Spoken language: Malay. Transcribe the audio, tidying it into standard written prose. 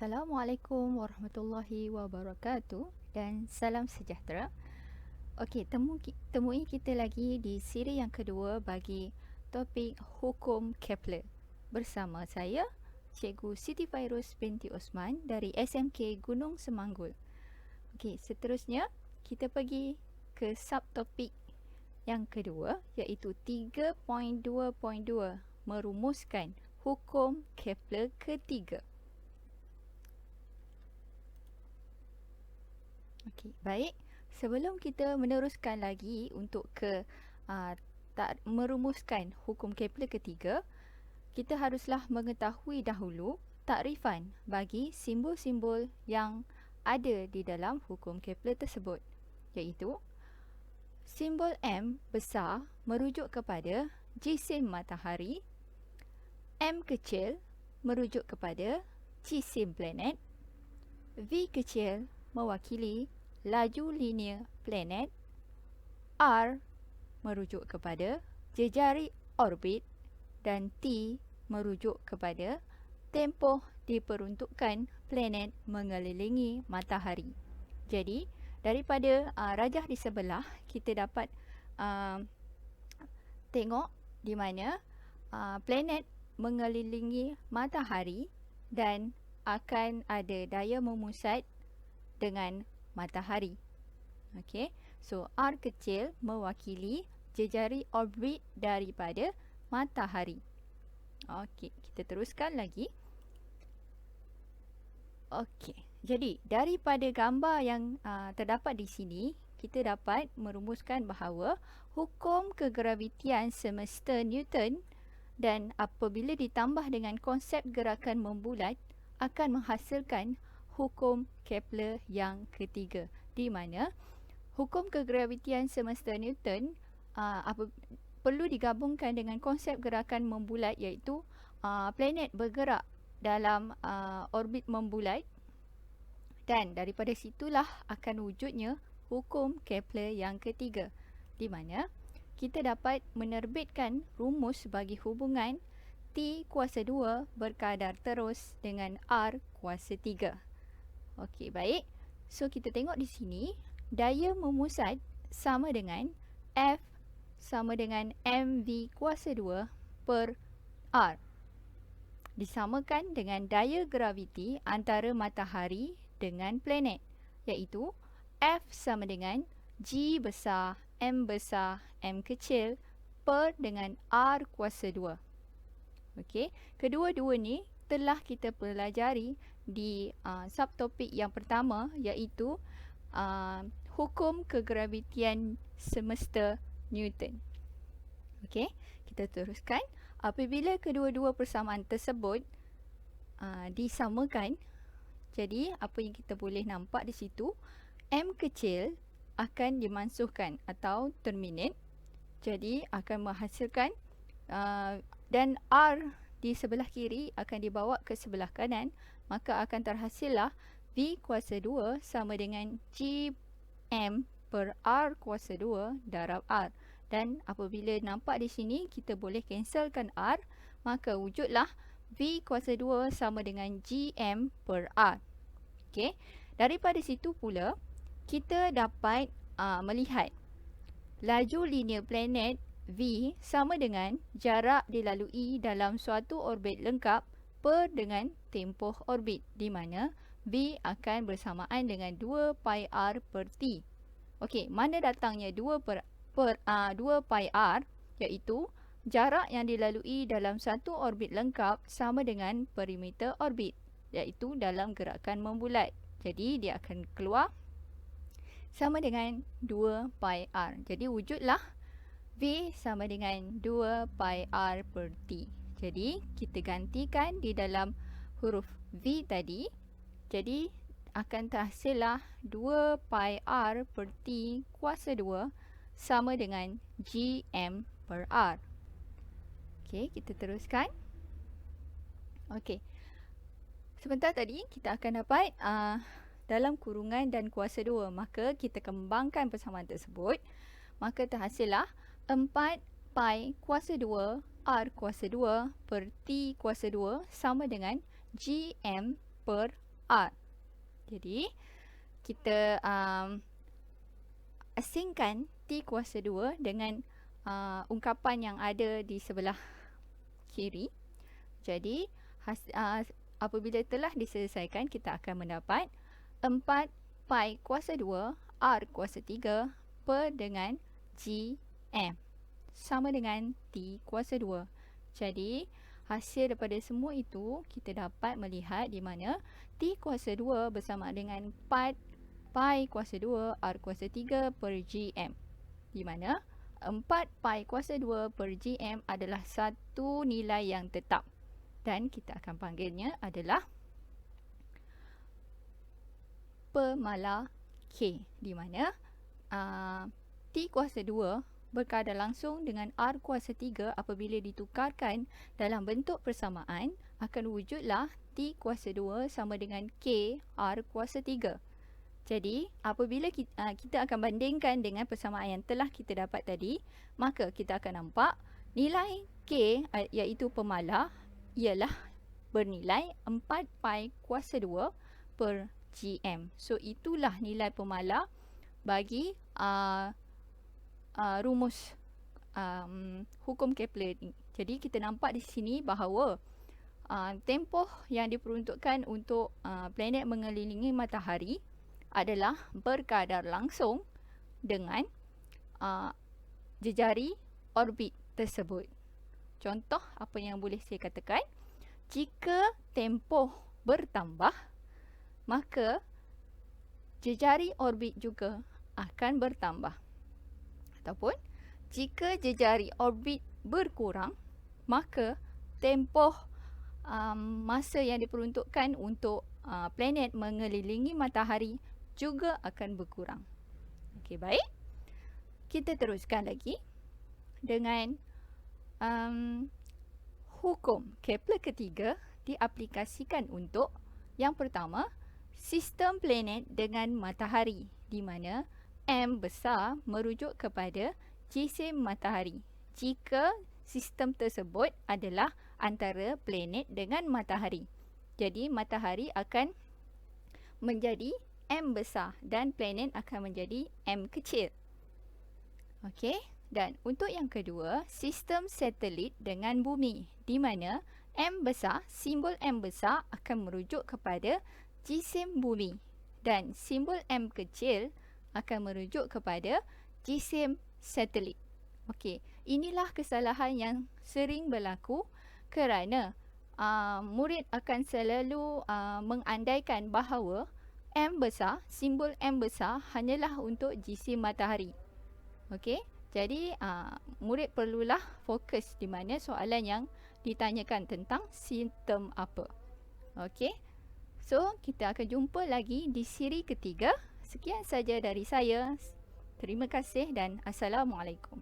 Assalamualaikum warahmatullahi wabarakatuh dan salam sejahtera. Okey, temui kita lagi di siri yang kedua bagi topik hukum Kepler bersama saya, Cikgu Siti Fairuz binti Osman dari SMK Gunung Semanggul. Okey, seterusnya kita pergi ke subtopik yang kedua iaitu 3.2.2 merumuskan hukum Kepler ketiga. Okey, baik. Sebelum kita meneruskan lagi untuk merumuskan hukum Kepler ketiga, kita haruslah mengetahui dahulu takrifan bagi simbol-simbol yang ada di dalam hukum Kepler tersebut, iaitu simbol M besar merujuk kepada jisim matahari, M kecil merujuk kepada jisim planet, V kecil mewakili laju linear planet, R merujuk kepada jejari orbit dan T merujuk kepada tempoh diperuntukkan planet mengelilingi matahari. Jadi, daripada rajah di sebelah, kita dapat tengok di mana planet mengelilingi matahari dan akan ada daya memusat dengan matahari. Okey, so R kecil mewakili jejari orbit daripada matahari. Okey, kita teruskan lagi. Okey, jadi daripada gambar yang terdapat di sini, kita dapat merumuskan bahawa hukum kegravitian semesta Newton dan apabila ditambah dengan konsep gerakan membulat akan menghasilkan hukum Kepler yang ketiga, di mana hukum kegravitian semesta Newton perlu digabungkan dengan konsep gerakan membulat, iaitu planet bergerak dalam orbit membulat, dan daripada situlah akan wujudnya hukum Kepler yang ketiga, di mana kita dapat menerbitkan rumus bagi hubungan T kuasa 2 berkadar terus dengan R kuasa 3. Okey, baik. So, kita tengok di sini, daya memusat sama dengan F sama dengan mv kuasa 2 per R. Disamakan dengan daya graviti antara matahari dengan planet, iaitu F sama dengan G besar, M besar, M kecil per dengan R kuasa 2. Okey, kedua-dua ni telah kita pelajari di subtopik yang pertama, iaitu hukum kegravitian semesta Newton. Okey, kita teruskan. Apabila kedua-dua persamaan tersebut disamakan, jadi apa yang kita boleh nampak di situ, M kecil akan dimansuhkan atau terminate, jadi akan menghasilkan dan R di sebelah kiri akan dibawa ke sebelah kanan, maka akan terhasillah V kuasa 2 sama dengan Gm per R kuasa 2 darab R. Dan apabila nampak di sini, kita boleh cancelkan R, maka wujudlah V kuasa 2 sama dengan Gm per R. Okey, daripada situ pula kita dapat melihat laju linear planet V sama dengan jarak dilalui dalam suatu orbit lengkap per dengan tempoh orbit, di mana V akan bersamaan dengan 2 pi R per T. Okey, mana datangnya 2 pi R, iaitu jarak yang dilalui dalam satu orbit lengkap sama dengan perimeter orbit, iaitu dalam gerakan membulat. Jadi dia akan keluar sama dengan 2 pi R. Jadi wujudlah V sama dengan 2 pi R per T. Jadi kita gantikan di dalam huruf V tadi, jadi akan terhasillah 2 pi R per T kuasa 2 sama dengan Gm per R. Okey, kita teruskan. Okey, sebentar tadi kita akan dapat dalam kurungan dan kuasa 2, maka kita kembangkan persamaan tersebut, maka terhasillah 4 pi kuasa 2 R kuasa 2 per T kuasa 2 sama dengan Gm per R. Jadi, kita asingkan T kuasa 2 dengan ungkapan yang ada di sebelah kiri. Jadi, apabila telah diselesaikan, kita akan mendapat 4 pi kuasa 2 R kuasa 3 per dengan GM sama dengan T kuasa 2. Jadi, hasil daripada semua itu, kita dapat melihat di mana T kuasa 2 bersama dengan 4 pi kuasa 2 R kuasa 3 per GM. Di mana 4 pi kuasa 2 per GM adalah satu nilai yang tetap. Dan kita akan panggilnya adalah pemala K. Di mana T kuasa 2 berkadar langsung dengan R kuasa 3 apabila ditukarkan dalam bentuk persamaan, akan wujudlah T kuasa 2 sama dengan K R kuasa 3. Jadi, apabila kita akan bandingkan dengan persamaan yang telah kita dapat tadi, maka kita akan nampak nilai K iaitu pemala ialah bernilai 4 pi kuasa 2 per GM. So, itulah nilai pemala bagi rumus hukum Kepler ni. Jadi, kita nampak di sini bahawa tempoh yang diperuntukkan untuk planet mengelilingi matahari adalah berkadar langsung dengan jejari orbit tersebut. Contoh apa yang boleh saya katakan, jika tempoh bertambah, maka jejari orbit juga akan bertambah. Ataupun jika jejari orbit berkurang, maka tempoh masa yang diperuntukkan untuk planet mengelilingi matahari juga akan berkurang. Okey, baik. Kita teruskan lagi dengan hukum Kepler ketiga diaplikasikan untuk yang pertama, sistem planet dengan matahari, di mana M besar merujuk kepada jisim matahari jika sistem tersebut adalah antara planet dengan matahari. Jadi, matahari akan menjadi M besar dan planet akan menjadi M kecil. Okey. Dan untuk yang kedua, sistem satelit dengan bumi, di mana M besar, simbol M besar akan merujuk kepada jisim bumi dan simbol M kecil akan merujuk kepada jisim satelit. Okey, inilah kesalahan yang sering berlaku kerana murid akan selalu mengandaikan bahawa M besar, simbol M besar hanyalah untuk jisim matahari. Okey. Jadi, murid perlulah fokus di mana soalan yang ditanyakan tentang sistem apa. Okey. So, kita akan jumpa lagi di siri ketiga. Sekian saja dari saya. Terima kasih dan Assalamualaikum.